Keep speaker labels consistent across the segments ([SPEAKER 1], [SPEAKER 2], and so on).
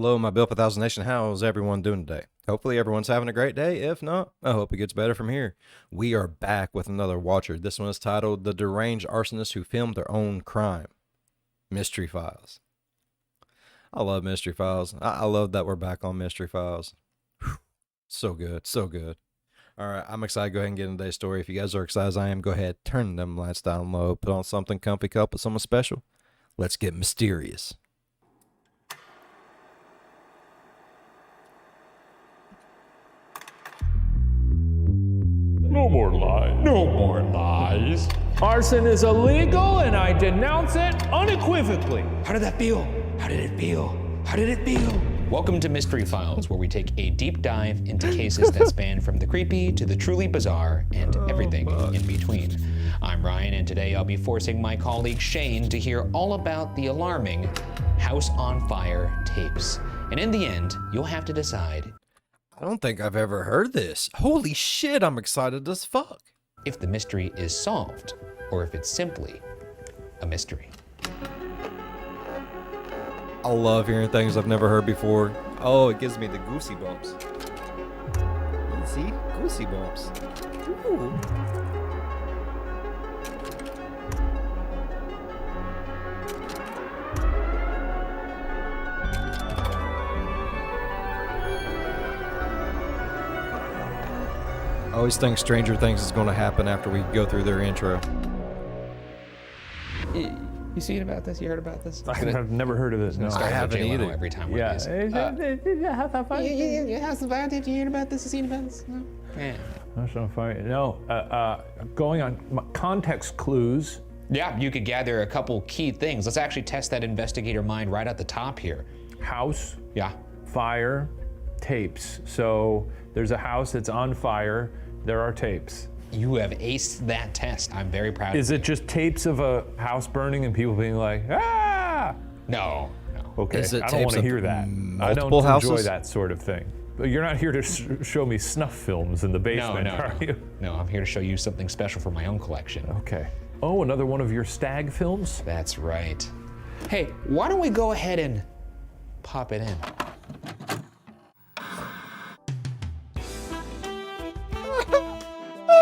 [SPEAKER 1] Hello, my Built for 1000 Nation. How's everyone doing today? Hopefully everyone's having a great day. If not, I hope it gets better from here. We are back with another Watcher. This one is titled The Deranged Arsonist Who Filmed Their Own Crime. Mystery Files. I love Mystery Files. I love that we're back on Mystery Files. Whew. So good, so good. All right, I'm excited to go ahead and get into today's story. If you guys are excited as I am, go ahead, turn them lights down low, put on something comfy, cup with someone special. Let's get mysterious.
[SPEAKER 2] No more lies. No more lies. Arson is illegal and I denounce it unequivocally.
[SPEAKER 3] How did that feel? How did it feel? How did it feel? Welcome to Mystery Files, where we take a deep dive into cases that span from the creepy to the truly bizarre and everything in between. I'm Ryan, and today I'll be forcing my colleague Shane to hear all about the alarming House on Fire tapes. And in the end, you'll have to decide,
[SPEAKER 1] I don't think I've ever heard this. Holy shit, I'm excited as fuck.
[SPEAKER 3] if the mystery is solved, or if it's simply a mystery.
[SPEAKER 1] I love hearing things I've never heard before. Oh, it gives me the goosey bumps. You see? Goosey bumps. Ooh. I always think Stranger Things is going to happen after we go through their intro.
[SPEAKER 3] You seen about this? You heard about this?
[SPEAKER 2] I've never heard of this. No,
[SPEAKER 1] I haven't either.
[SPEAKER 3] Every time
[SPEAKER 2] Yeah.
[SPEAKER 3] You have some fun? Did you hear about this? You seen about this? No. Yeah.
[SPEAKER 2] That's on fire. No, going on context clues.
[SPEAKER 3] Yeah, you could gather a couple key things. Let's actually test that investigator mind right at the top here.
[SPEAKER 2] House,
[SPEAKER 3] Yeah.
[SPEAKER 2] fire, tapes. So there's a house that's on fire. There are tapes.
[SPEAKER 3] You have aced that test. I'm very proud
[SPEAKER 2] Is
[SPEAKER 3] of
[SPEAKER 2] it just tapes of a house burning and people being like, ah?
[SPEAKER 3] you. No.
[SPEAKER 2] Okay,
[SPEAKER 1] Is it
[SPEAKER 2] I don't want
[SPEAKER 1] tapes
[SPEAKER 2] to
[SPEAKER 1] of
[SPEAKER 2] hear that. I don't
[SPEAKER 1] multiple
[SPEAKER 2] enjoy
[SPEAKER 1] houses?
[SPEAKER 2] that sort of thing. But you're not here to show me snuff films in the basement, are you?
[SPEAKER 3] No, I'm here to show you something special for my own collection.
[SPEAKER 2] Okay. Oh, another one of your stag films?
[SPEAKER 3] That's right. Hey, why don't we go ahead and pop it in?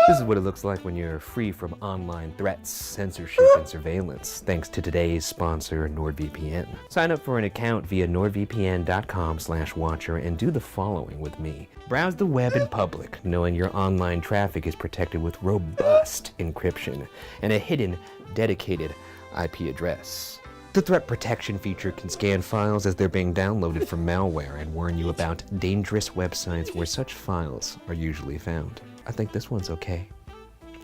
[SPEAKER 4] This is what it looks like when you're free from online threats, censorship, and surveillance, thanks to today's sponsor, NordVPN. Sign up for an account via nordvpn.com/watcher and do the following with me. Browse the web in public, knowing your online traffic is protected with robust encryption and a hidden, dedicated IP address. The threat protection feature can scan files as they're being downloaded from malware and warn you about dangerous websites where such files are usually found. I think this one's okay.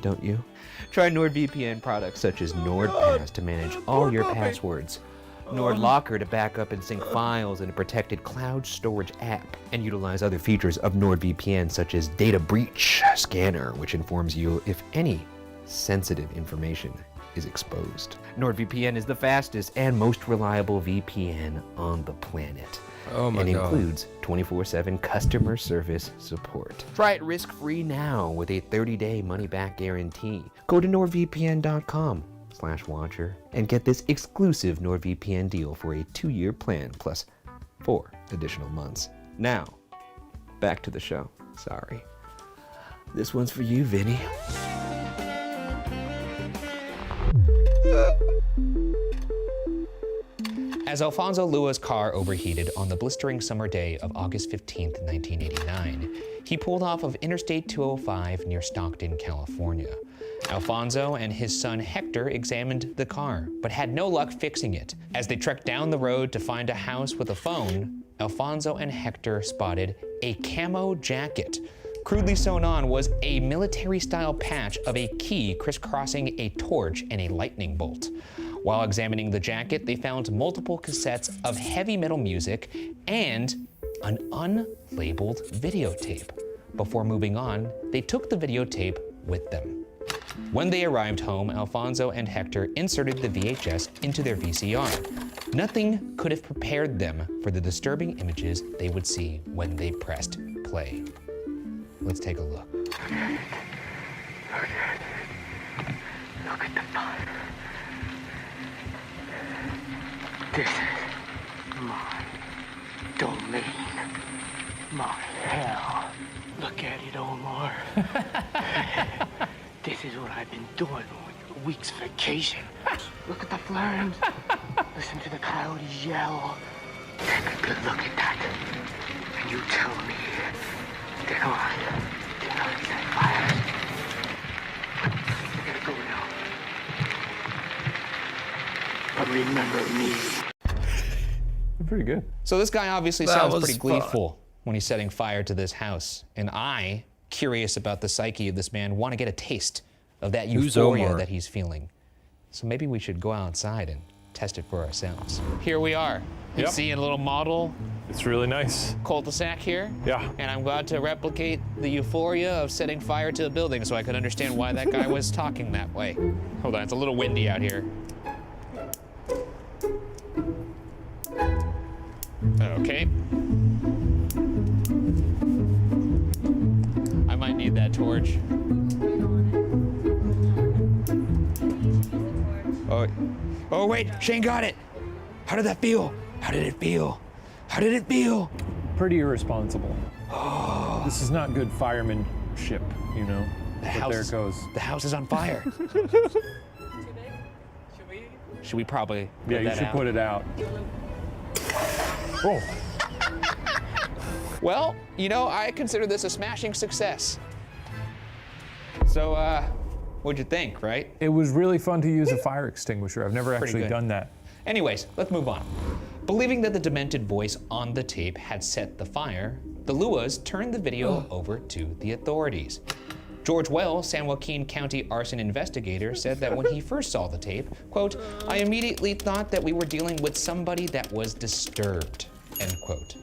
[SPEAKER 4] Don't you? Try NordVPN products such as NordPass to manage all your passwords, NordLocker to back up and sync files in a protected cloud storage app, and utilize other features of NordVPN such as Data Breach Scanner, which informs you if any sensitive information is exposed. NordVPN is the fastest and most reliable VPN on the planet.
[SPEAKER 1] Oh my
[SPEAKER 4] and
[SPEAKER 1] God.
[SPEAKER 4] includes 24/7 customer service support. Try it risk-free now with a 30-day money-back guarantee. Go to nordvpn.com/watcher and get this exclusive NordVPN deal for a 2-year plan plus 4 additional months. Now, back to the show. Sorry. This one's for you, Vinny.
[SPEAKER 3] As Alfonso Lua's car overheated on the blistering summer day of August 15th, 1989, he pulled off of Interstate 205 near Stockton, California. Alfonso and his son Hector examined the car, but had no luck fixing it. As they trekked down the road to find a house with a phone, Alfonso and Hector spotted a camo jacket. Crudely sewn on was a military-style patch of a key crisscrossing a torch and a lightning bolt. While examining the jacket, they found multiple cassettes of heavy metal music and an unlabeled videotape. Before moving on, they took the videotape with them. When they arrived home, Alfonso and Hector inserted the VHS into their VCR. Nothing could have prepared them for the disturbing images they would see when they pressed play. Let's take a look.
[SPEAKER 5] Look at the fire. This is my daughter. This is what I've been doing on a week's vacation. Look at the flames. Listen to the coyotes yell. Take a good look at that. And you tell me that I did not set fires. I gotta go now. But remember me.
[SPEAKER 6] Pretty good.
[SPEAKER 3] So this guy obviously
[SPEAKER 1] That
[SPEAKER 3] sounds
[SPEAKER 1] was
[SPEAKER 3] pretty
[SPEAKER 1] fun.
[SPEAKER 3] gleeful when he's setting fire to this house. And I, curious about the psyche of this man, want to get a taste of that
[SPEAKER 1] Who's
[SPEAKER 3] euphoria
[SPEAKER 1] Omar?
[SPEAKER 3] that he's feeling. So maybe we should go outside and test it for ourselves. Here we are. You
[SPEAKER 6] Yep.
[SPEAKER 3] see a little model
[SPEAKER 6] It's really nice.
[SPEAKER 3] cul-de-sac here.
[SPEAKER 6] Yeah.
[SPEAKER 3] And I'm about to replicate the euphoria of setting fire to a building so I could understand why that guy was talking that way. Hold on, it's a little windy out here. Okay. I might need that torch. Oh wait, Shane got it. How did that feel? How did it feel? How did it feel?
[SPEAKER 6] Pretty irresponsible. This is not good firemanship, you know? But there it goes.
[SPEAKER 3] The house is on fire. Should we probably put
[SPEAKER 6] Yeah, you
[SPEAKER 3] that
[SPEAKER 6] should
[SPEAKER 3] out?
[SPEAKER 6] put it out. Oh,
[SPEAKER 3] Well, you know, I consider this a smashing success. So, what'd you think, right?
[SPEAKER 6] it was really fun to use a fire extinguisher. I've never
[SPEAKER 3] Pretty
[SPEAKER 6] actually
[SPEAKER 3] good.
[SPEAKER 6] done that.
[SPEAKER 3] Anyways, let's move on. Believing that the demented voice on the tape had set the fire, the Luas turned the video over to the authorities. George Wells, San Joaquin County arson investigator, said that when he first saw the tape, quote, "I immediately thought that we were dealing with somebody that was disturbed," end quote.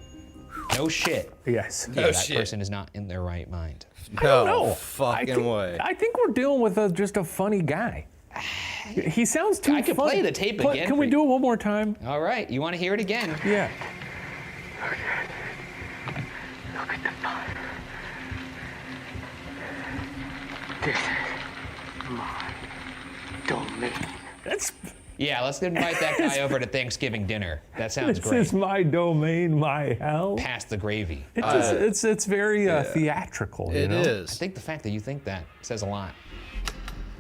[SPEAKER 3] No shit.
[SPEAKER 6] Yes.
[SPEAKER 3] Yeah, that
[SPEAKER 1] shit.
[SPEAKER 3] person is not in their right mind.
[SPEAKER 1] No
[SPEAKER 6] No,
[SPEAKER 1] fucking way.
[SPEAKER 6] I think we're dealing with just a funny guy. He sounds too
[SPEAKER 3] I could
[SPEAKER 6] funny.
[SPEAKER 3] play the tape
[SPEAKER 6] Play-
[SPEAKER 3] again
[SPEAKER 6] Can
[SPEAKER 3] for
[SPEAKER 6] we
[SPEAKER 3] you.
[SPEAKER 6] do it one more time?
[SPEAKER 3] All right, you want to hear it again?
[SPEAKER 6] Yeah.
[SPEAKER 5] Look at the fire. This is my domain.
[SPEAKER 6] That's
[SPEAKER 3] Yeah, let's invite that guy over to Thanksgiving dinner. That sounds
[SPEAKER 6] this
[SPEAKER 3] great.
[SPEAKER 6] is my domain, my hell.
[SPEAKER 3] Pass the gravy.
[SPEAKER 6] It's very theatrical. You
[SPEAKER 1] It
[SPEAKER 6] know?
[SPEAKER 3] I
[SPEAKER 1] is.
[SPEAKER 3] think the fact that you think that says a lot.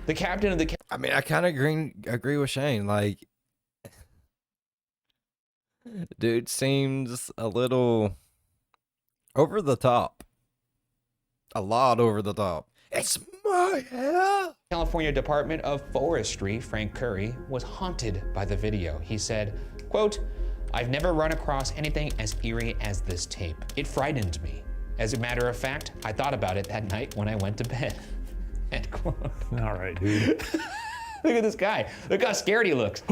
[SPEAKER 3] The captain of the
[SPEAKER 1] I mean, I kind of agree with Shane. Like, dude seems a little over the top. A lot over the top. It's my hair.
[SPEAKER 3] California Department of Forestry, Frank Curry, was haunted by the video. He said, quote, "I've never run across anything as eerie as this tape. It frightened me. As a matter of fact, I thought about it that night when I went to bed." End quote.
[SPEAKER 6] All right, dude.
[SPEAKER 3] Look at this guy. Look how scared he looks.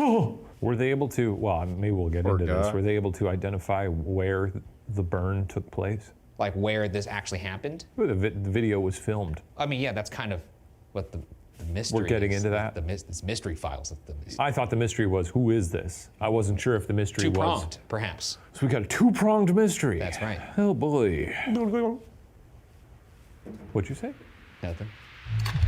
[SPEAKER 6] Were they able to? Well, maybe we'll get into this.
[SPEAKER 1] guy.
[SPEAKER 6] Were they able to identify where the burn took place?
[SPEAKER 3] Like where this actually happened.
[SPEAKER 6] Where the video was filmed.
[SPEAKER 3] I mean, yeah, that's kind of what the mystery
[SPEAKER 6] getting
[SPEAKER 3] is.
[SPEAKER 6] into that?
[SPEAKER 3] This mystery files.
[SPEAKER 6] I thought the mystery was, who is this? I wasn't sure if the mystery was.
[SPEAKER 3] Two-pronged, perhaps.
[SPEAKER 6] So we got a two-pronged mystery.
[SPEAKER 3] That's right.
[SPEAKER 6] Oh boy. What'd you say?
[SPEAKER 3] Nothing.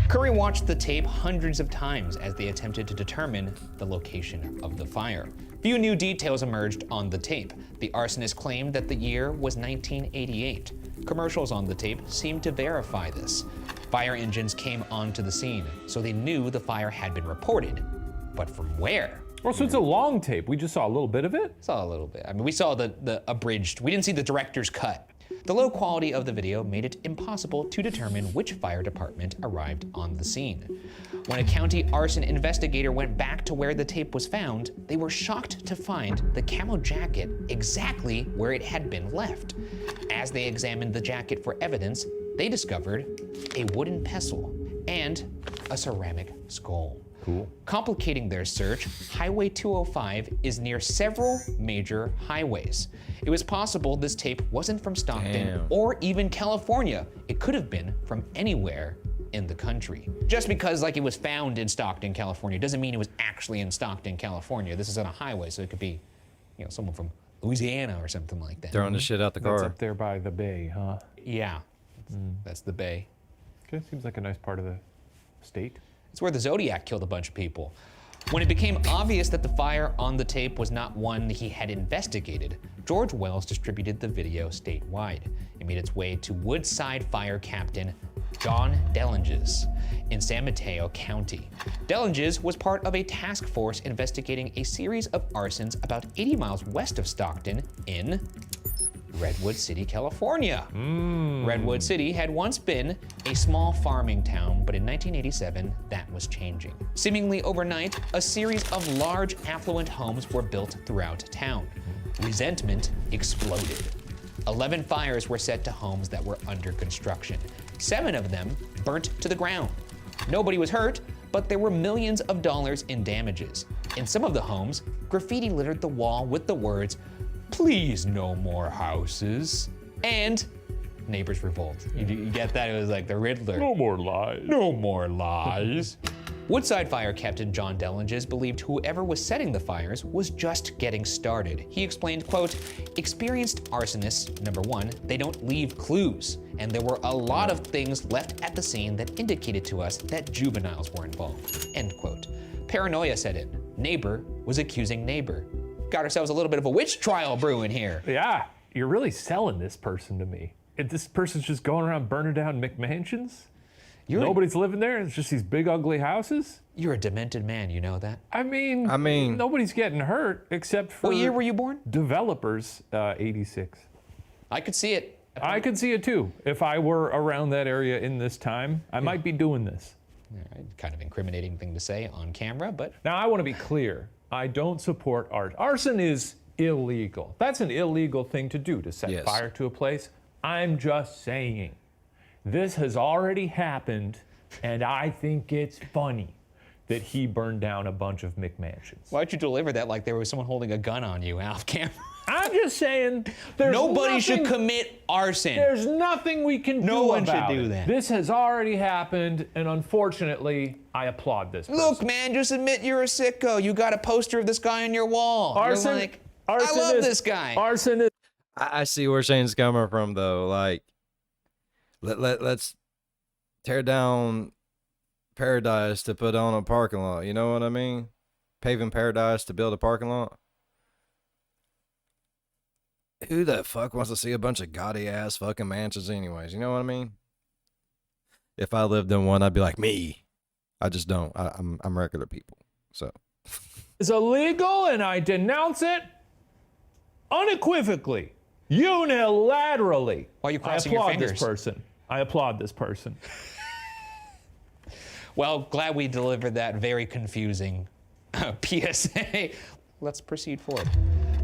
[SPEAKER 3] Curry watched the tape hundreds of times as they attempted to determine the location of the fire. Few new details emerged on the tape. The arsonist claimed that the year was 1988. Commercials on the tape seemed to verify this. Fire engines came onto the scene, so they knew the fire had been reported. But from where?
[SPEAKER 6] Oh, so it's a long tape. We just saw a little bit of it?
[SPEAKER 3] Saw a little bit. I mean, we saw the abridged. We didn't see the director's cut. The low quality of the video made it impossible to determine which fire department arrived on the scene. When a county arson investigator went back to where the tape was found, they were shocked to find the camo jacket exactly where it had been left. As they examined the jacket for evidence, they discovered a wooden pestle and a ceramic skull.
[SPEAKER 6] Cool.
[SPEAKER 3] Complicating their search, Highway 205 is near several major highways. It was possible this tape wasn't from Stockton
[SPEAKER 1] Damn.
[SPEAKER 3] or even California. It could have been from anywhere in the country. Just because like it was found in Stockton, California, doesn't mean it was actually in Stockton, California. This is on a highway, so it could be, you know, someone from Louisiana or something like that.
[SPEAKER 1] Throwing the shit out the
[SPEAKER 6] That's
[SPEAKER 1] car.
[SPEAKER 6] up there by the bay, huh?
[SPEAKER 3] Yeah, that's the Bay.
[SPEAKER 6] Okay, seems like a nice part of the state.
[SPEAKER 3] It's where the Zodiac killed a bunch of people. When it became obvious that the fire on the tape was not one he had investigated, George Wells distributed the video statewide. It made its way to Woodside Fire Captain John Deranged in San Mateo County. Deranged was part of a task force investigating a series of arsons about 80 miles west of Stockton in Redwood City, California. Redwood City had once been a small farming town, but in 1987, that was changing. Seemingly overnight, a series of large affluent homes were built throughout town. Resentment exploded. 11 fires were set to homes that were under construction. 7 of them burnt to the ground. Nobody was hurt, but there were millions of dollars in damages. In some of the homes, graffiti littered the wall with the words, "Please no more houses," and neighbors revolt. You get that? It was like the Riddler.
[SPEAKER 2] No more lies.
[SPEAKER 3] No more lies. Woodside Fire Captain John Deranged believed whoever was setting the fires was just getting started. He explained, quote, "Experienced arsonists, number one, they don't leave clues, and there were a lot of things left at the scene that indicated to us that juveniles were involved," end quote. Paranoia set in. Neighbor was accusing neighbor. Got ourselves a little bit of a witch trial brewing here.
[SPEAKER 2] Yeah, you're really selling this person to me. If this person's just going around burning down McMansions? Nobody's living there, it's just these big ugly houses?
[SPEAKER 3] You're a demented man, you know that?
[SPEAKER 2] I mean, nobody's getting hurt except for...
[SPEAKER 3] What year were you born?
[SPEAKER 2] Developers, 86.
[SPEAKER 3] I could see it.
[SPEAKER 2] I could see it too. If I were around that area in this time, I might be doing this.
[SPEAKER 3] All right, kind of incriminating thing to say on camera, but...
[SPEAKER 2] Now, I want to be clear. I don't support arson. Arson is illegal. That's an illegal thing to do, to set fire to a place. I'm just saying, this has already happened, and I think it's funny that he burned down a bunch of McMansions.
[SPEAKER 3] Why'd you deliver that like there was someone holding a gun on you off camera?
[SPEAKER 2] I'm just saying,
[SPEAKER 3] nobody should commit arson.
[SPEAKER 2] There's nothing we can do about it.
[SPEAKER 3] No one should do that.
[SPEAKER 2] This has already happened, and unfortunately, I applaud this person.
[SPEAKER 3] Look, man, just admit you're a sicko. You got a poster of this guy on your wall.
[SPEAKER 2] Arson,
[SPEAKER 3] you're like, I love this guy.
[SPEAKER 2] Arson is...
[SPEAKER 1] I see where Shane's coming from, though. Like, let's tear down paradise to put on a parking lot. You know what I mean? Paving paradise to build a parking lot. Who the fuck wants to see a bunch of gaudy ass fucking mansions anyways? You know what I mean? If I lived in one, I'd be like, me. I just don't. I'm regular people. So.
[SPEAKER 2] It's illegal, and I denounce it unequivocally, unilaterally.
[SPEAKER 3] Why are you crossing your fingers?
[SPEAKER 2] I applaud this person.
[SPEAKER 3] Well, glad we delivered that very confusing PSA. Let's proceed forward.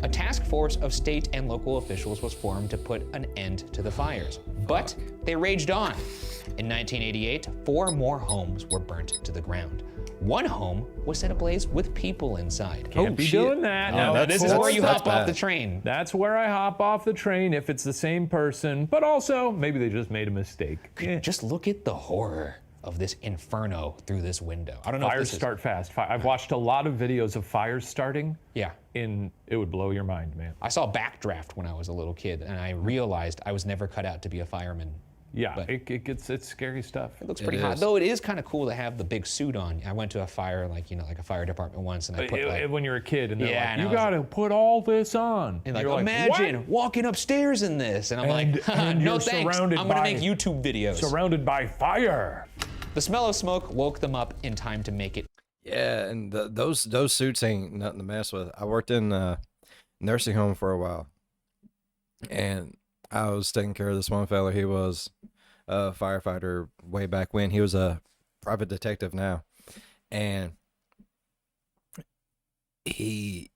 [SPEAKER 3] A task force of state and local officials was formed to put an end to the fires, but they raged on. In 1988, 4 more homes were burnt to the ground. One home was set ablaze with people inside.
[SPEAKER 2] Can't be doing that.
[SPEAKER 3] No, this is where you hop off the train.
[SPEAKER 2] That's where I hop off the train if it's the same person, but also maybe they just made a mistake.
[SPEAKER 3] Just look at the horror of this inferno through this window. I don't know.
[SPEAKER 2] Fires start fast. I've watched a lot of videos of fires starting.
[SPEAKER 3] Yeah.
[SPEAKER 2] It would blow your mind, man.
[SPEAKER 3] I saw Backdraft when I was a little kid, and I realized I was never cut out to be a fireman.
[SPEAKER 2] Yeah, it's scary stuff.
[SPEAKER 3] It looks pretty hot, though. It is kind of cool to have the big suit on. I went to a fire, like a fire department once, and I put
[SPEAKER 2] when you're a kid, and they're like,
[SPEAKER 3] and
[SPEAKER 2] you got to put all this on.
[SPEAKER 3] And like, imagine walking upstairs in this, and I'm like, no thanks. I'm gonna make YouTube videos.
[SPEAKER 2] Surrounded by fire.
[SPEAKER 3] The smell of smoke woke them up in time to make it.
[SPEAKER 1] Yeah, and those suits ain't nothing to mess with. I worked in a nursing home for a while, and I was taking care of this one fella. He was a firefighter way back when. He was a private detective now, and he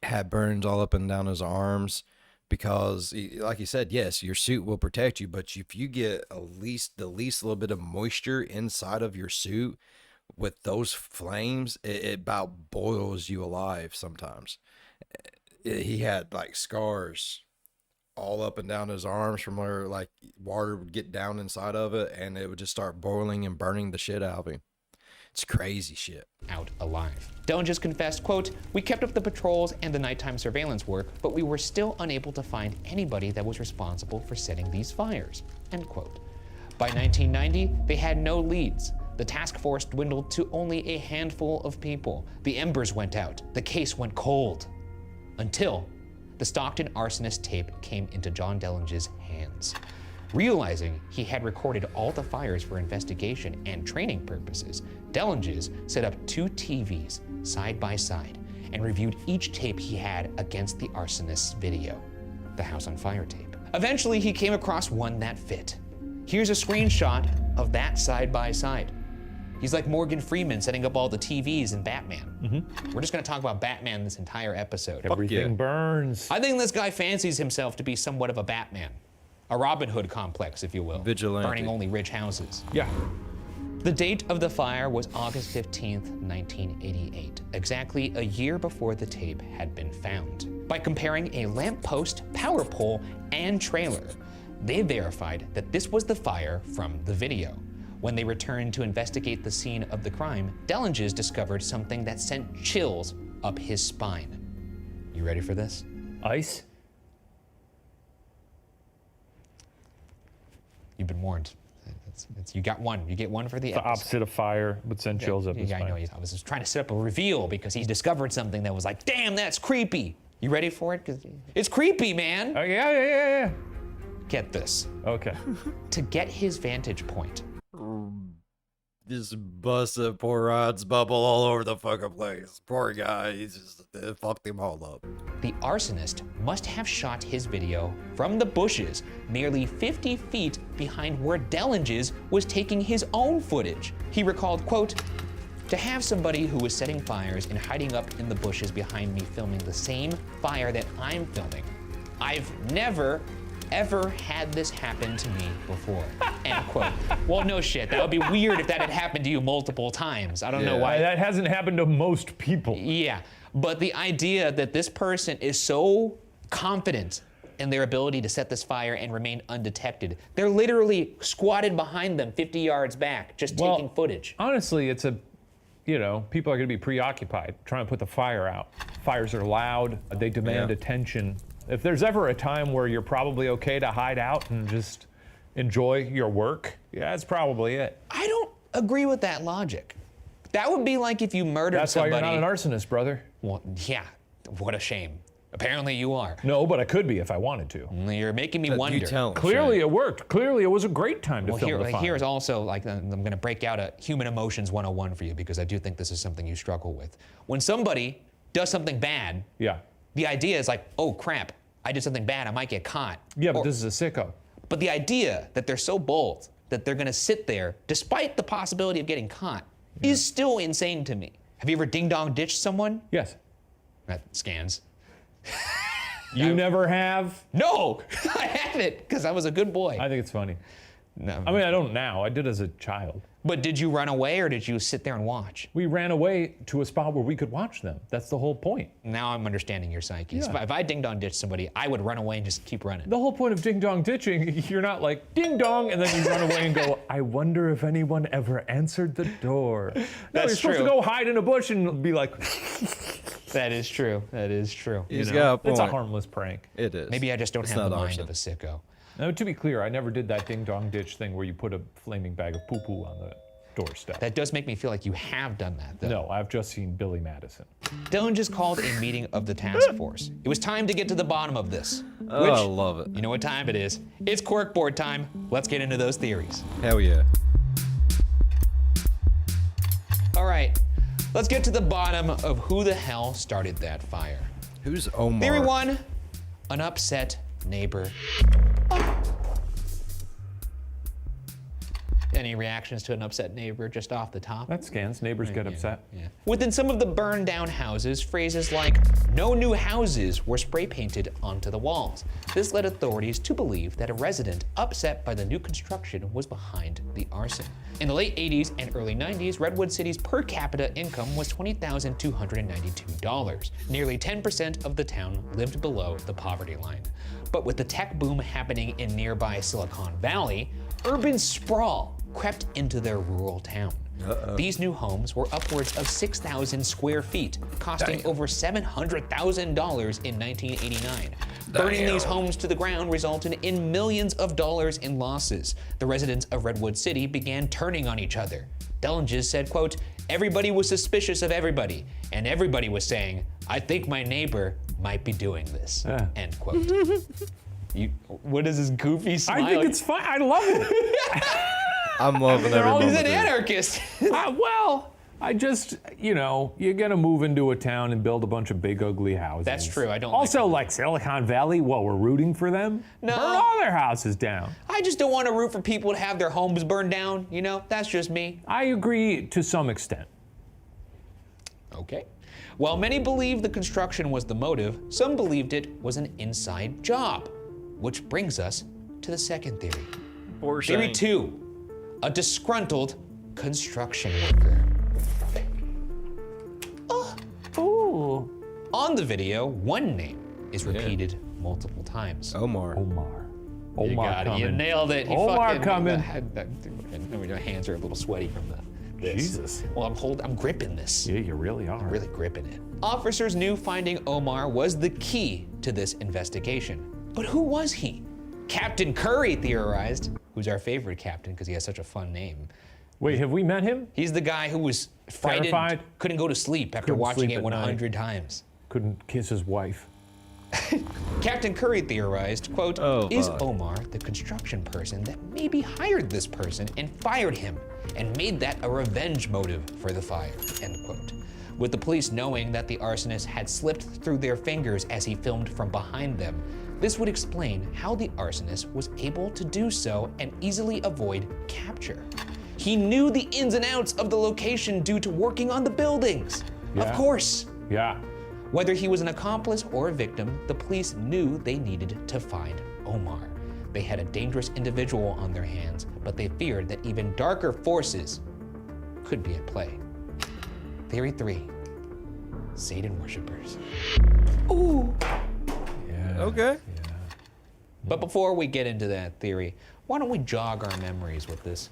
[SPEAKER 1] had burns all up and down his arms because, like he said, yes, your suit will protect you, but if you get the least little bit of moisture inside of your suit with those flames, it about boils you alive sometimes. He had like scars all up and down his arms from where like water would get down inside of it, and it would just start boiling and burning the shit out of him. It's crazy shit.
[SPEAKER 3] Out alive. Dylan just confessed, quote, "We kept up the patrols and the nighttime surveillance work, but we were still unable to find anybody that was responsible for setting these fires," end quote. By 1990, they had no leads. The task force dwindled to only a handful of people. The embers went out. The case went cold. Until the Stockton arsonist tape came into John Deranged's hands. Realizing he had recorded all the fires for investigation and training purposes, Deranged set up 2 TVs side by side and reviewed each tape he had against the arsonist's video, the house on fire tape. Eventually, he came across one that fit. Here's a screenshot of that side by side. He's like Morgan Freeman setting up all the TVs in Batman. We're just gonna talk about Batman this entire episode.
[SPEAKER 2] Everything burns.
[SPEAKER 3] I think this guy fancies himself to be somewhat of a Batman. A Robin Hood complex, if you will.
[SPEAKER 1] Vigilante.
[SPEAKER 3] Burning only rich houses.
[SPEAKER 2] Yeah.
[SPEAKER 3] The date of the fire was August 15th, 1988, exactly a year before the tape had been found. By comparing a lamppost, power pole, and trailer, they verified that this was the fire from the video. When they returned to investigate the scene of the crime, Deranged discovered something that sent chills up his spine. You ready for this?
[SPEAKER 2] Ice?
[SPEAKER 3] You've been warned. You got one. You get one for the
[SPEAKER 2] The
[SPEAKER 3] episode.
[SPEAKER 2] opposite of fire would send chills up his
[SPEAKER 3] Yeah, I know.
[SPEAKER 2] spine.
[SPEAKER 3] I was just trying to set up a reveal because he discovered something that was like, damn, that's creepy. You ready for it? 'Cause it's creepy, man.
[SPEAKER 2] Oh, yeah.
[SPEAKER 3] Get this.
[SPEAKER 2] Okay.
[SPEAKER 3] To get his vantage point,
[SPEAKER 1] Just busted poor Rod's bubble all over the fucking place. Poor guy, he's just it fucked him all up.
[SPEAKER 3] the arsonist must have shot his video from the bushes nearly 50 feet behind where Deranged was taking his own footage. He recalled, quote, "To have somebody who was setting fires and hiding up in the bushes behind me filming the same fire that I'm filming, I've never, ever had this happen to me before," end quote. Well, no shit. That would be weird if that had happened to you multiple times. I don't know why.
[SPEAKER 2] That hasn't happened to most people.
[SPEAKER 3] Yeah, but the idea that this person is so confident in their ability to set this fire and remain undetected, they're literally squatted behind them 50 yards back, just taking footage.
[SPEAKER 2] Honestly, it's people are going to be preoccupied trying to put the fire out. Fires are loud. They demand attention. If there's ever a time where you're probably okay to hide out and just enjoy your work, yeah, that's probably it.
[SPEAKER 3] I don't agree with that logic. That would be like if you murdered
[SPEAKER 2] That's
[SPEAKER 3] somebody.
[SPEAKER 2] why you're not an arsonist, brother.
[SPEAKER 3] Well, yeah, what a shame. Apparently you are.
[SPEAKER 2] No, but I could be if I wanted to.
[SPEAKER 3] You're making me wonder.
[SPEAKER 1] You tell him,
[SPEAKER 2] Clearly
[SPEAKER 1] Shay.
[SPEAKER 2] it worked. Clearly it was a great time to
[SPEAKER 3] Well,
[SPEAKER 2] film the fire.
[SPEAKER 3] here's also, like, I'm gonna break out a human emotions 101 for you because I do think this is something you struggle with. When somebody does something bad,
[SPEAKER 2] Yeah.
[SPEAKER 3] the idea is like, oh crap, I did something bad, I might get caught.
[SPEAKER 2] Yeah, but this is a sicko.
[SPEAKER 3] But the idea that they're so bold that they're gonna sit there, despite the possibility of getting caught, is still insane to me. Have you ever ding-dong ditched someone?
[SPEAKER 2] Yes.
[SPEAKER 3] That scans.
[SPEAKER 2] You never have?
[SPEAKER 3] No, I haven't, because I was a good boy.
[SPEAKER 2] I think it's funny.
[SPEAKER 3] No.
[SPEAKER 2] I mean, I don't now. I did as a child.
[SPEAKER 3] But did you run away or did you sit there and watch?
[SPEAKER 2] We ran away to a spot where we could watch them. That's the whole point.
[SPEAKER 3] Now I'm understanding your psyche.
[SPEAKER 2] Yeah.
[SPEAKER 3] If I ding-dong ditched somebody, I would run away and just keep running.
[SPEAKER 2] The whole point of ding dong ditching, you're not like ding dong and then you run away and go, I wonder if anyone ever answered the door. No,
[SPEAKER 3] That's
[SPEAKER 2] you're supposed
[SPEAKER 3] true.
[SPEAKER 2] to go hide in a bush and be like,
[SPEAKER 3] That is true. That is true.
[SPEAKER 1] He's got a point.
[SPEAKER 2] it's a harmless prank.
[SPEAKER 1] It is.
[SPEAKER 3] Maybe I just don't
[SPEAKER 1] It's
[SPEAKER 3] have the
[SPEAKER 1] not
[SPEAKER 3] mind
[SPEAKER 1] arson.
[SPEAKER 3] of a sicko.
[SPEAKER 2] Now, to be clear, I never did that ding dong ditch thing where you put a flaming bag of poo poo on the doorstep.
[SPEAKER 3] That does make me feel like you have done that, though.
[SPEAKER 2] No, I've just seen Billy Madison.
[SPEAKER 3] Dylan just called a meeting of the task force. It was time to get to the bottom of this.
[SPEAKER 1] Oh, I love it.
[SPEAKER 3] You know what time it is. It's corkboard time. Let's get into those theories.
[SPEAKER 1] Hell yeah.
[SPEAKER 3] All right, let's get to the bottom of who the hell started that fire.
[SPEAKER 1] Who's Omar?
[SPEAKER 3] Theory one, an upset neighbor. Any reactions to an upset neighbor just off the top?
[SPEAKER 2] That scans. Neighbors get upset.
[SPEAKER 3] Yeah. Within some of the burned down houses, phrases like "no new houses" were spray painted onto the walls. This led authorities to believe that a resident upset by the new construction was behind the arson. In the late 80s and early 90s, Redwood City's per capita income was $20,292. Nearly 10% of the town lived below the poverty line. But with the tech boom happening in nearby Silicon Valley, urban sprawl crept into their rural town. These new homes were upwards of 6,000 square feet, costing over $700,000 in 1989. Burning these homes to the ground resulted in millions of dollars in losses. The residents of Redwood City began turning on each other. Deranged said, quote, "Everybody was suspicious of everybody, and everybody was saying, I think my neighbor might be doing this," end quote. What is this goofy smile?
[SPEAKER 2] I think it's fine. I love it.
[SPEAKER 1] I'm loving every moment.
[SPEAKER 3] He's an
[SPEAKER 1] of it.
[SPEAKER 3] anarchist.
[SPEAKER 2] Well, I just, you're gonna move into a town and build a bunch of big ugly houses.
[SPEAKER 3] That's true. I don't
[SPEAKER 2] Also, like Silicon Valley, we're rooting for them.
[SPEAKER 3] No.
[SPEAKER 2] Burn all their houses down.
[SPEAKER 3] I just don't want to root for people to have their homes burned down. That's just me.
[SPEAKER 2] I agree to some extent.
[SPEAKER 3] Okay. While many believe the construction was the motive, some believed it was an inside job. Which brings us to the second theory. Theory 2, a disgruntled construction worker.
[SPEAKER 2] Ooh.
[SPEAKER 3] On the video, one name is repeated multiple times.
[SPEAKER 1] Omar.
[SPEAKER 3] You got it. You nailed it.
[SPEAKER 2] Omar coming.
[SPEAKER 3] My hands are a little sweaty from this.
[SPEAKER 2] Jesus.
[SPEAKER 3] Well, I'm gripping this.
[SPEAKER 2] Yeah, you really are.
[SPEAKER 3] Really gripping it. Officers knew finding Omar was the key to this investigation. But who was he? Captain Curry theorized, who's our favorite captain because he has such a fun name.
[SPEAKER 2] Wait, have we met him?
[SPEAKER 3] He's the guy who was frightened,
[SPEAKER 2] Terrified?
[SPEAKER 3] couldn't go to sleep after
[SPEAKER 2] Couldn't
[SPEAKER 3] watching
[SPEAKER 2] sleep
[SPEAKER 3] it
[SPEAKER 2] at
[SPEAKER 3] 100 times.
[SPEAKER 2] Couldn't kiss his wife.
[SPEAKER 3] Captain Curry theorized, quote, is Omar the construction person that maybe hired this person and fired him and made that a revenge motive for the fire, end quote. With the police knowing that the arsonist had slipped through their fingers as he filmed from behind them, this would explain how the arsonist was able to do so and easily avoid capture. He knew the ins and outs of the location due to working on the buildings.
[SPEAKER 2] Yeah.
[SPEAKER 3] Of course.
[SPEAKER 2] Yeah.
[SPEAKER 3] Whether he was an accomplice or a victim, the police knew they needed to find Omar. They had a dangerous individual on their hands, but they feared that even darker forces could be at play. Theory 3, Satan worshippers. Ooh.
[SPEAKER 2] Yeah.
[SPEAKER 1] Okay.
[SPEAKER 3] But before we get into that theory, why don't we jog our memories with this?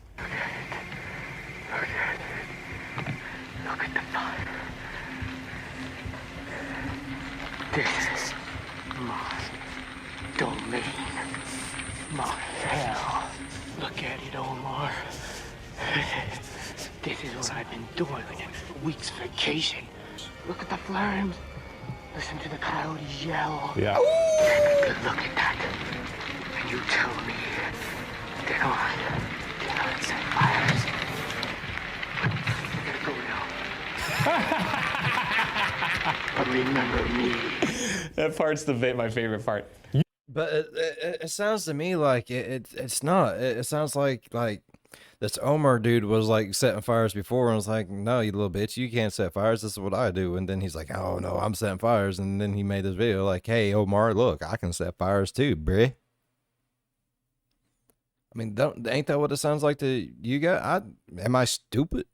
[SPEAKER 5] Look at the fire. This is my domain. My hell. Look at it, Omar. This is what I've been doing on a week's vacation. Look at the flames. Listen to the coyotes yell.
[SPEAKER 2] Yeah.
[SPEAKER 5] Take a good look at that. And you tell me that I did not set fires. I gotta go now. But remember me.
[SPEAKER 3] That part's my favorite part.
[SPEAKER 1] But it sounds to me like it's not. It sounds like this Omar dude was like setting fires before and was like, no, you little bitch, you can't set fires. This is what I do. And then he's like, oh no, I'm setting fires. And then he made this video like, hey, Omar, look, I can set fires too, bruh. I mean, ain't that what it sounds like to you guys? Am I stupid?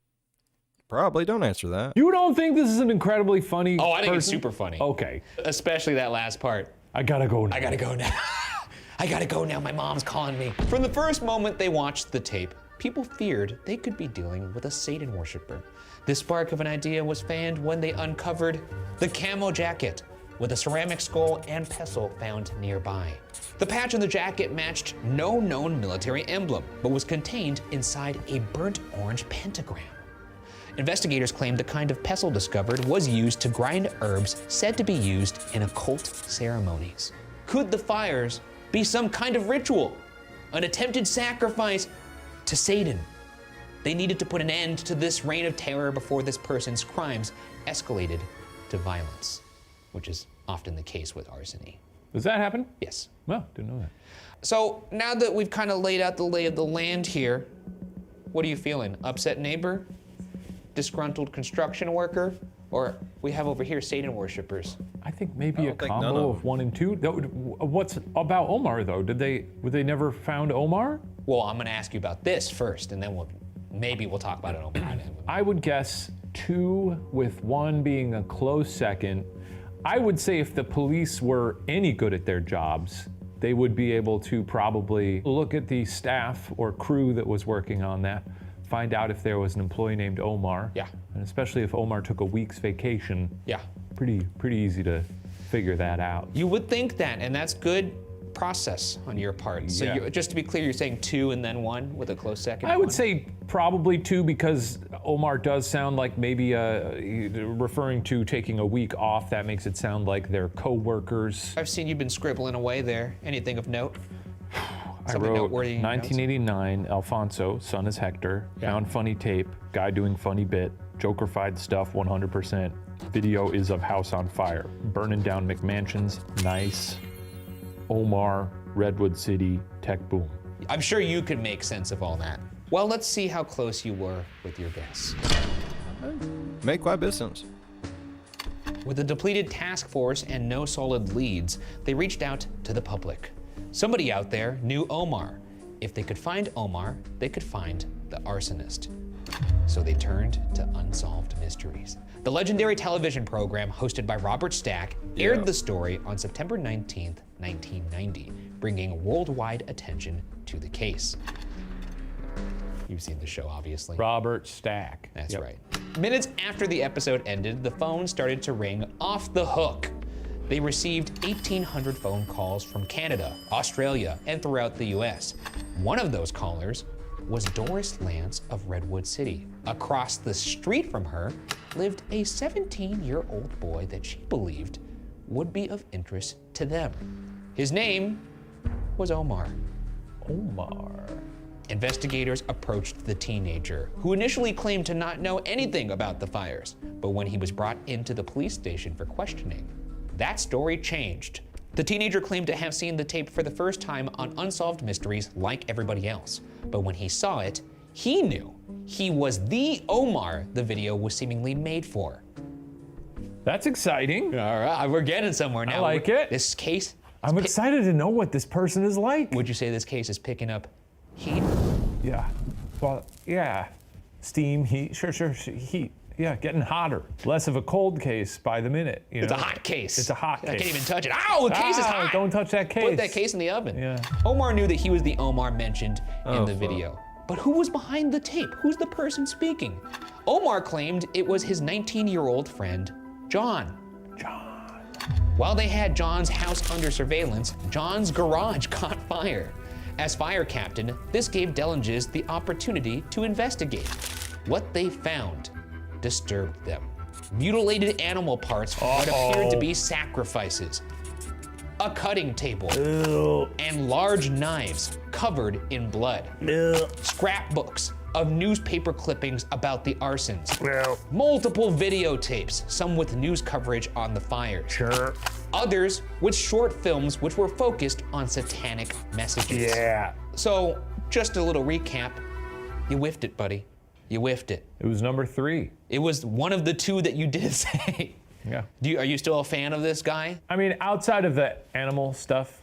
[SPEAKER 1] Probably. Don't answer that.
[SPEAKER 2] You don't think this is an incredibly funny
[SPEAKER 3] Oh, I think it's
[SPEAKER 2] person?
[SPEAKER 3] super funny.
[SPEAKER 2] Okay.
[SPEAKER 3] Especially that last part.
[SPEAKER 2] I gotta go now.
[SPEAKER 3] I gotta go now. I gotta go now, my mom's calling me. From the first moment they watched the tape, people feared they could be dealing with a Satan worshiper. This spark of an idea was fanned when they uncovered the camo jacket with a ceramic skull and pestle found nearby. The patch on the jacket matched no known military emblem, but was contained inside a burnt orange pentagram. Investigators claimed the kind of pestle discovered was used to grind herbs said to be used in occult ceremonies. Could the fires be some kind of ritual? An attempted sacrifice to Satan? They needed to put an end to this reign of terror before this person's crimes escalated to violence, which is often the case with arsony.
[SPEAKER 2] Does that happen?
[SPEAKER 3] Yes.
[SPEAKER 2] Well, didn't know that.
[SPEAKER 3] So now that we've kind of laid out the lay of the land here, what are you feeling? Upset neighbor? Disgruntled construction worker? Or we have over here Satan worshippers?
[SPEAKER 2] I think maybe a
[SPEAKER 1] don't think none
[SPEAKER 2] combo
[SPEAKER 1] of
[SPEAKER 2] of 1 and 2. What's about Omar though? Were they never found Omar?
[SPEAKER 3] Well, I'm gonna ask you about this first, and then maybe we'll talk about it Omar.
[SPEAKER 2] I would guess 2 with 1 being a close second. I would say if the police were any good at their jobs, they would be able to probably look at the staff or crew that was working on that, find out if there was an employee named Omar.
[SPEAKER 3] Yeah.
[SPEAKER 2] And especially if Omar took a week's vacation.
[SPEAKER 3] Yeah.
[SPEAKER 2] Pretty easy to figure that out.
[SPEAKER 3] You would think that, and that's good process on your part. So
[SPEAKER 2] Yeah.
[SPEAKER 3] just to be clear, you're saying 2 and then 1 with a close second?
[SPEAKER 2] I would
[SPEAKER 3] 1?
[SPEAKER 2] say probably 2 because Omar does sound like maybe referring to taking a week off. That makes it sound like they're co-workers.
[SPEAKER 3] I've seen you've been scribbling away there. Anything of note?
[SPEAKER 2] I wrote 1989, Alfonso, son is Hector, found funny tape, guy doing funny bit, Joker-fied stuff 100%. Video is of house on fire, burning down McMansions, nice. Omar, Redwood City, tech boom.
[SPEAKER 3] I'm sure you could make sense of all that. Well, let's see how close you were with your guess.
[SPEAKER 1] Made quite a bit of sense.
[SPEAKER 3] With a depleted task force and no solid leads, they reached out to the public. Somebody out there knew Omar. If they could find Omar, they could find the arsonist. So they turned to Unsolved Mysteries. The legendary television program hosted by Robert Stack aired the story on September 19th, 1990, bringing worldwide attention to the case. You've seen the show, obviously.
[SPEAKER 2] Robert Stack.
[SPEAKER 3] That's right. Minutes after the episode ended, the phone started to ring off the hook. They received 1,800 phone calls from Canada, Australia, and throughout the US. One of those callers was Doris Lance of Redwood City. Across the street from her lived a 17-year-old boy that she believed would be of interest to them. His name was Omar.
[SPEAKER 2] Omar.
[SPEAKER 3] Investigators approached the teenager, who initially claimed to not know anything about the fires. But when he was brought into the police station for questioning, that story changed. The teenager claimed to have seen the tape for the first time on Unsolved Mysteries like everybody else. But when he saw it, he knew he was the Omar the video was seemingly made for.
[SPEAKER 2] That's exciting.
[SPEAKER 3] All right, we're getting somewhere now.
[SPEAKER 2] I like it.
[SPEAKER 3] This case.
[SPEAKER 2] I'm excited to know what this person is like.
[SPEAKER 3] Would you say this case is picking up heat?
[SPEAKER 2] Yeah. Well, yeah. Steam, heat, sure, heat. Yeah, getting hotter. Less of a cold case by the minute. You know?
[SPEAKER 3] It's a hot case.
[SPEAKER 2] It's a hot case.
[SPEAKER 3] I can't even touch it. Ow, the case is hot.
[SPEAKER 2] Don't touch that case.
[SPEAKER 3] Put that case in the oven.
[SPEAKER 2] Yeah.
[SPEAKER 3] Omar knew that he was the Omar mentioned in the video. But who was behind the tape? Who's the person speaking? Omar claimed it was his 19-year-old friend, John. While they had John's house under surveillance, John's garage caught fire. As fire captain, this gave Deranged the opportunity to investigate. What they found disturbed them. Mutilated animal parts from what appeared to be sacrifices, a cutting table, and large knives covered in blood. Scrapbooks of newspaper clippings about the arsons. Multiple videotapes, some with news coverage on the fires. Others with short films which were focused on satanic messages. So, just a little recap. You whiffed it, buddy. You whiffed it.
[SPEAKER 2] It was number 3.
[SPEAKER 3] It was one of the 2 that you did say.
[SPEAKER 2] Yeah.
[SPEAKER 3] Are you still a fan of this guy?
[SPEAKER 2] I mean, outside of the animal stuff,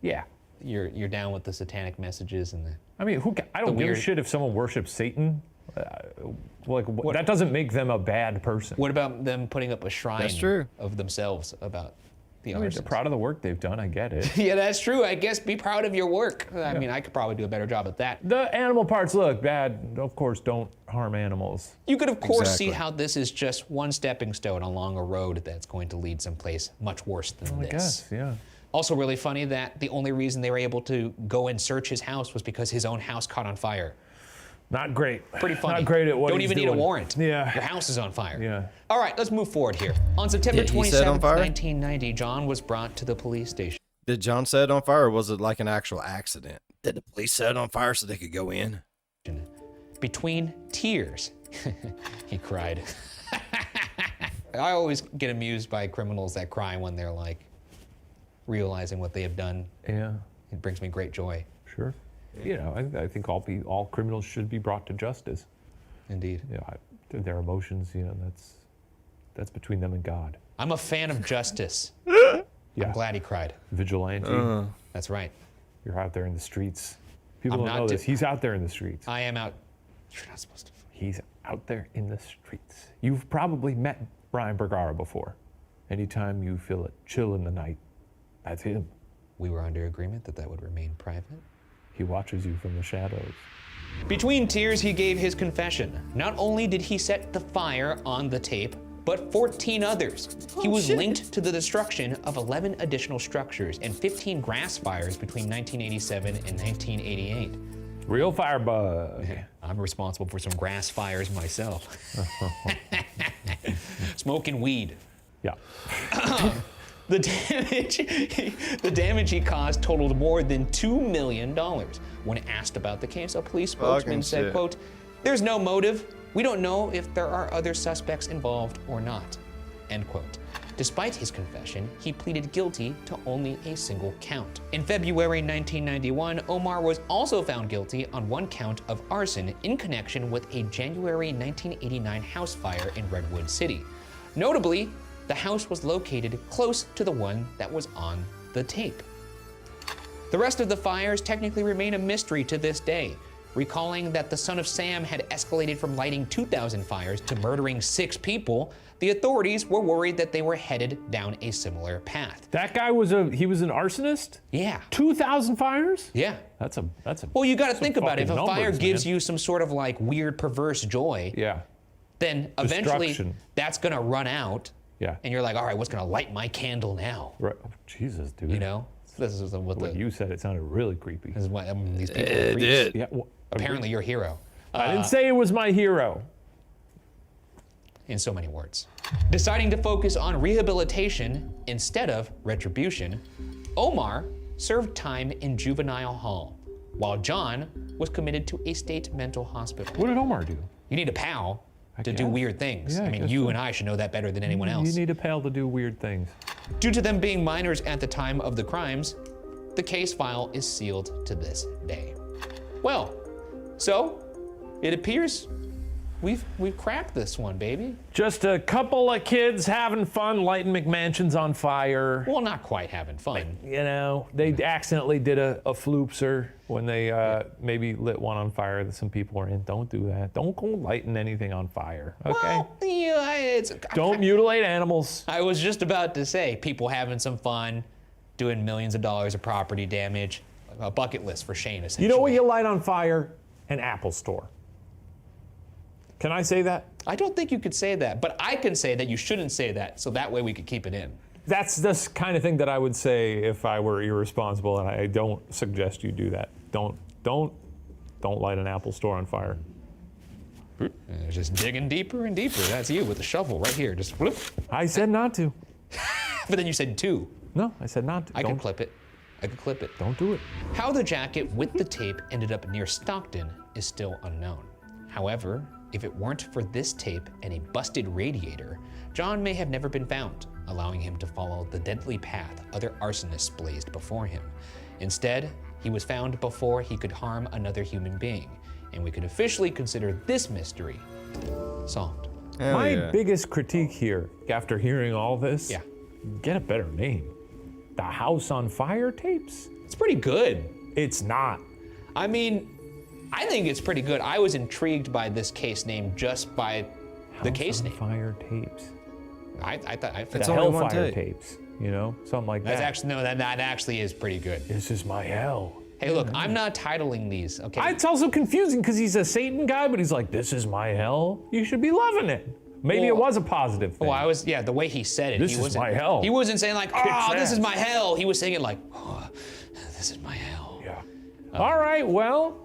[SPEAKER 2] yeah.
[SPEAKER 3] You're down with the satanic messages and the.
[SPEAKER 2] I mean, I don't give a shit if someone worships Satan. That doesn't make them a bad person.
[SPEAKER 3] What about them putting up a shrine
[SPEAKER 1] That's true.
[SPEAKER 3] of themselves about the
[SPEAKER 2] I mean, they're proud of the work they've done. I get it.
[SPEAKER 3] Yeah, that's true. I guess be proud of your work. I mean, I could probably do a better job at that.
[SPEAKER 2] The animal parts look bad. Of course, don't harm animals.
[SPEAKER 3] You could, of course, see how this is just one stepping stone along a road that's going to lead someplace much worse than this.
[SPEAKER 2] I guess, yeah.
[SPEAKER 3] Also really funny that the only reason they were able to go and search his house was because his own house caught on fire.
[SPEAKER 2] Not great.
[SPEAKER 3] Pretty funny.
[SPEAKER 2] Not great at what
[SPEAKER 3] Don't
[SPEAKER 2] he's
[SPEAKER 3] even need a warrant.
[SPEAKER 2] Yeah.
[SPEAKER 3] Your house is on fire.
[SPEAKER 2] Yeah.
[SPEAKER 3] All right, let's move forward here. On September 27th, 1990, John was brought to the police station.
[SPEAKER 1] Did John set it on fire, or was it like an actual accident? Did the police set it on fire so they could go in?
[SPEAKER 3] Between tears, he cried. I always get amused by criminals that cry when they're like realizing what they have done.
[SPEAKER 2] Yeah.
[SPEAKER 3] It brings me great joy.
[SPEAKER 2] Sure. You know, I think all criminals should be brought to justice.
[SPEAKER 3] Indeed.
[SPEAKER 2] You know, their emotions, you know, that's between them and God.
[SPEAKER 3] I'm a fan of justice.
[SPEAKER 2] Yeah.
[SPEAKER 3] I'm glad he cried.
[SPEAKER 2] Vigilante.
[SPEAKER 3] That's right.
[SPEAKER 2] You're out there in the streets. People
[SPEAKER 3] I'm
[SPEAKER 2] don't
[SPEAKER 3] not
[SPEAKER 2] know this. He's out there in the streets.
[SPEAKER 3] I am out. You're not supposed to.
[SPEAKER 2] He's out there in the streets. You've probably met Brian Bergara before. Anytime you feel a chill in the night, that's him.
[SPEAKER 3] We were under agreement that would remain private.
[SPEAKER 2] He watches you from the shadows.
[SPEAKER 3] Between tears, he gave his confession. Not only did he set the fire on the tape, but 14 others. He was linked to the destruction of 11 additional structures and 15 grass fires between 1987 and 1988.
[SPEAKER 2] Real firebug.
[SPEAKER 3] I'm responsible for some grass fires myself. Smoking weed.
[SPEAKER 2] Yeah.
[SPEAKER 3] The damage he caused totaled more than $2 million. When asked about the case, a police spokesman said, quote, "There's no motive. We don't know if there are other suspects involved or not," end quote. Despite his confession, he pleaded guilty to only a single count. In February 1991, Omar was also found guilty on one count of arson in connection with a January 1989 house fire in Redwood City. Notably, the house was located close to the one that was on the tape. The rest of the fires technically remain a mystery to this day. Recalling that the son of Sam had escalated from lighting 2,000 fires to murdering 6 people, the authorities were worried that they were headed down a similar path.
[SPEAKER 2] That guy was an arsonist?
[SPEAKER 3] Yeah.
[SPEAKER 2] 2,000 fires?
[SPEAKER 3] Yeah.
[SPEAKER 2] That's a
[SPEAKER 3] Well, you got to think about it. If a fire
[SPEAKER 2] numbers,
[SPEAKER 3] gives you some sort of like weird perverse joy,
[SPEAKER 2] yeah,
[SPEAKER 3] then eventually
[SPEAKER 2] Destruction.
[SPEAKER 3] that's going to run out.
[SPEAKER 2] Yeah.
[SPEAKER 3] And you're like, all right, what's going to light my candle now?
[SPEAKER 2] Right. Oh, Jesus, dude.
[SPEAKER 3] You know? This is what
[SPEAKER 2] you said, it sounded really creepy.
[SPEAKER 3] This is what these people are
[SPEAKER 1] It
[SPEAKER 3] creeps.
[SPEAKER 1] did.
[SPEAKER 2] Yeah. Well,
[SPEAKER 3] Apparently you're a hero.
[SPEAKER 2] I didn't say it was my hero.
[SPEAKER 3] In so many words. Deciding to focus on rehabilitation instead of retribution, Omar served time in juvenile hall, while John was committed to a state mental hospital.
[SPEAKER 2] What did Omar do?
[SPEAKER 3] You need a pal to do
[SPEAKER 2] guess.
[SPEAKER 3] weird things.
[SPEAKER 2] Yeah, I
[SPEAKER 3] I mean,
[SPEAKER 2] guess
[SPEAKER 3] you
[SPEAKER 2] so.
[SPEAKER 3] and I should know that better than anyone else.
[SPEAKER 2] You need a pal to do weird things.
[SPEAKER 3] Due to them being minors at the time of the crimes, the case file is sealed to this day. Well, so it appears we've cracked this one, baby.
[SPEAKER 2] Just a couple of kids having fun lighting McMansions on fire.
[SPEAKER 3] Well, not quite having fun.
[SPEAKER 2] You know, they accidentally did a floopser when they maybe lit one on fire that some people were in. Don't do that. Don't go lighting anything on fire, okay?
[SPEAKER 3] Well, yeah,
[SPEAKER 2] Don't mutilate animals.
[SPEAKER 3] I was just about to say, people having some fun, doing millions of dollars of property damage. A bucket list for Shane, essentially.
[SPEAKER 2] You know what you light on fire? An Apple store. Can I say that?
[SPEAKER 3] I don't think you could say that, but I can say that you shouldn't say that, so that way we could keep it in.
[SPEAKER 2] That's the kind of thing that I would say if I were irresponsible, and I don't suggest you do that. Don't light an Apple store on fire.
[SPEAKER 3] Just digging deeper and deeper. That's you with the shovel right here. Just whoop.
[SPEAKER 2] I said not to.
[SPEAKER 3] But then you said 2.
[SPEAKER 2] No, I said not to.
[SPEAKER 3] I can clip it. I could clip it.
[SPEAKER 2] Don't do it.
[SPEAKER 3] How the jacket with the tape ended up near Stockton is still unknown. However, if it weren't for this tape and a busted radiator, John may have never been found, allowing him to follow the deadly path other arsonists blazed before him. Instead, he was found before he could harm another human being, and we could officially consider this mystery solved.
[SPEAKER 2] My biggest critique here, after hearing all this,
[SPEAKER 3] Yeah.
[SPEAKER 2] get a better name. The House on Fire tapes?
[SPEAKER 3] It's pretty good.
[SPEAKER 2] It's not.
[SPEAKER 3] I mean, I think it's pretty good. I was intrigued by this case name just by the case
[SPEAKER 2] House on
[SPEAKER 3] name.
[SPEAKER 2] Fire tapes.
[SPEAKER 3] I thought
[SPEAKER 1] It's
[SPEAKER 2] The
[SPEAKER 1] only one
[SPEAKER 2] Hellfire
[SPEAKER 1] tape.
[SPEAKER 2] tapes, you know, something like
[SPEAKER 3] that's
[SPEAKER 2] that.
[SPEAKER 3] actually no, that actually is pretty good.
[SPEAKER 2] This is my hell.
[SPEAKER 3] Hey, look, I'm not titling these, okay?
[SPEAKER 2] It's also confusing because he's a Satan guy, but he's like, this is my hell. You should be loving it. Maybe it
[SPEAKER 3] Well-
[SPEAKER 2] was a positive thing.
[SPEAKER 3] Well, the way he said it,
[SPEAKER 2] This
[SPEAKER 3] he
[SPEAKER 2] is
[SPEAKER 3] wasn't,
[SPEAKER 2] my hell.
[SPEAKER 3] He wasn't saying like,
[SPEAKER 2] Kicks
[SPEAKER 3] oh, this is
[SPEAKER 2] ass."
[SPEAKER 3] my hell. He was saying it like, oh, this is my hell.
[SPEAKER 2] Yeah. All right, well,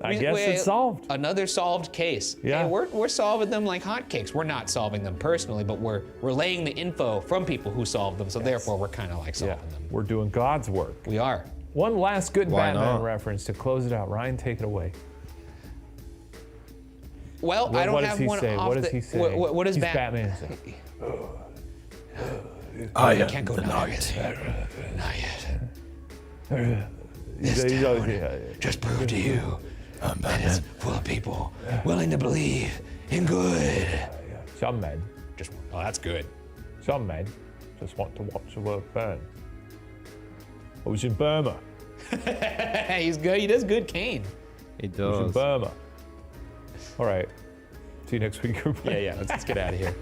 [SPEAKER 2] I guess it's solved.
[SPEAKER 3] Another solved case.
[SPEAKER 2] Yeah.
[SPEAKER 3] Hey, we're solving them like hotcakes. We're not solving them personally, but we're relaying the info from people who solved them, so therefore we're kind of like
[SPEAKER 2] Yeah,
[SPEAKER 3] solving them.
[SPEAKER 2] we're doing God's work.
[SPEAKER 3] We are.
[SPEAKER 2] One last good
[SPEAKER 1] Why
[SPEAKER 2] Batman
[SPEAKER 1] not?
[SPEAKER 2] reference to close it out. Ryan, take it away.
[SPEAKER 3] Well, I don't
[SPEAKER 2] what
[SPEAKER 3] have
[SPEAKER 2] does he
[SPEAKER 3] one
[SPEAKER 2] say?
[SPEAKER 3] off
[SPEAKER 2] What does
[SPEAKER 3] the,
[SPEAKER 2] he say?
[SPEAKER 3] What does
[SPEAKER 2] He's
[SPEAKER 3] Batman?
[SPEAKER 2] Batman say?
[SPEAKER 1] I
[SPEAKER 3] You
[SPEAKER 1] am
[SPEAKER 3] can't go
[SPEAKER 1] the
[SPEAKER 3] not
[SPEAKER 1] night.
[SPEAKER 3] yet. Not yet.
[SPEAKER 2] He's always-
[SPEAKER 3] Just prove to you
[SPEAKER 1] I'm
[SPEAKER 3] that it's
[SPEAKER 1] Batman.
[SPEAKER 3] full of people willing to believe in good.
[SPEAKER 2] Some men,
[SPEAKER 3] Oh, that's good.
[SPEAKER 2] some men just want to watch the world burn. I was in Burma.
[SPEAKER 3] He's good. He does good cane.
[SPEAKER 1] He
[SPEAKER 2] I was in
[SPEAKER 1] does.
[SPEAKER 2] Burma. All right. See you next week. everybody.
[SPEAKER 3] Yeah. Let's get out of here.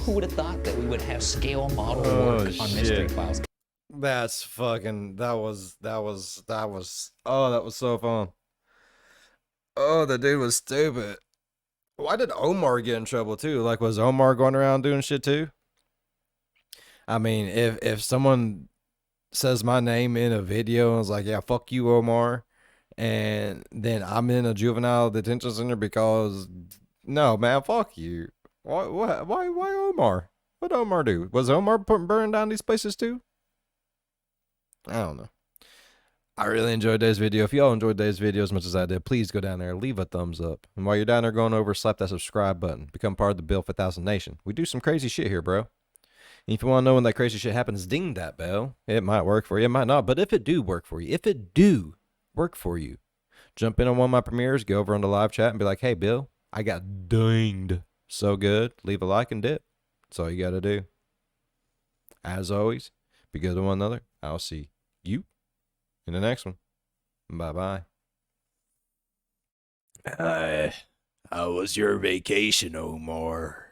[SPEAKER 3] Who would have thought that we would have scale model
[SPEAKER 1] Oh,
[SPEAKER 3] work on Mystery
[SPEAKER 1] shit.
[SPEAKER 3] Files?
[SPEAKER 1] That's fucking. That was. Oh, that was so fun. Oh, the dude was stupid. Why did Omar get in trouble too? Like, was Omar going around doing shit too? I mean, if someone says my name in a video and was like, "Yeah, fuck you, Omar," and then I'm in a juvenile detention center because no, man, fuck you. Why Omar? What Omar do? Was Omar burning down these places too? I don't know. I really enjoyed today's video. If y'all enjoyed today's video as much as I did, please go down there, leave a thumbs up. And while you're down there going over, slap that subscribe button. Become part of the Bill for 1000 Nation. We do some crazy shit here, bro. And if you want to know when that crazy shit happens, ding that bell. It might work for you, it might not. But if it do work for you, jump in on one of my premieres, go over on the live chat and be like, hey, Bill, I got dinged so good. Leave a like and dip. That's all you got to do. As always, be good to one another. I'll see you in the next one. Bye-bye.
[SPEAKER 7] How was your vacation, Omar?